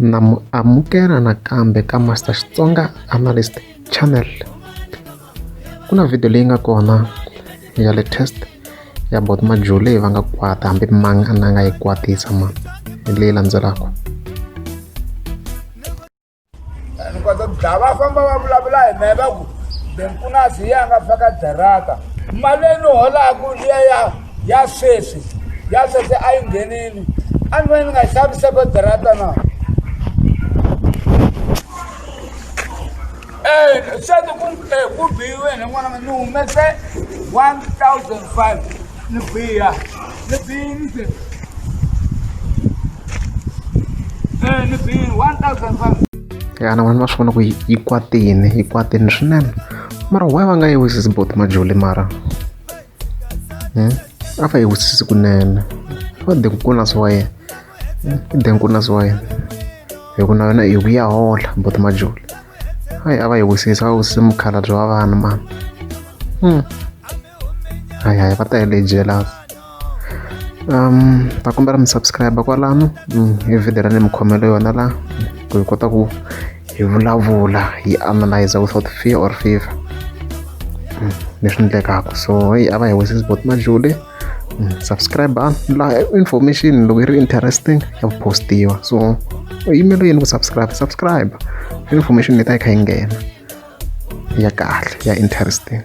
Na mu amukela nakambe ka Master Xitsonga Analyst Channel. Ku na video leyi nga kona ya latest ya Buti Majule leyi va nga kwata hambi manga na nga yi kwatisa mani hi leyi landzelaka. Ni kota ku dlaya va famba va vulavula hi mehe va ku Benkunasi ya nga faka darata mali leyi ni holaka ya sweswi a yi nghenini a ni vona ni nga xavisaka darata na seti ku biyiwe ni n'wana ni humese 1,500 ni biyini ni biyini 1,500. Ya na vona va swi vona ku yi kwatini swinene mara why va nga yi wisisi Buti Majule mara a va yi wisisi kunene va Benkunasi wa yena Benkunasi wa yena hi ku na yona hi ku ya hola Buti Majule hayi a va yi wisisi va wisisi mukhalabye wa vana mani hayi va ta hi le jealous. Ta kombela mi subscribe kwalano hi video ra ni mi khomelo yona la ku hi kota ku hi vulavula hi analyze without fear or favor leswi endlekaka. So hey a va hi wisisi Buti Majule subscribe la information loko yi ri interesting ya postiwa so email yini ku subscribe information leta yi kha yi nghena ya kahle ya interesting.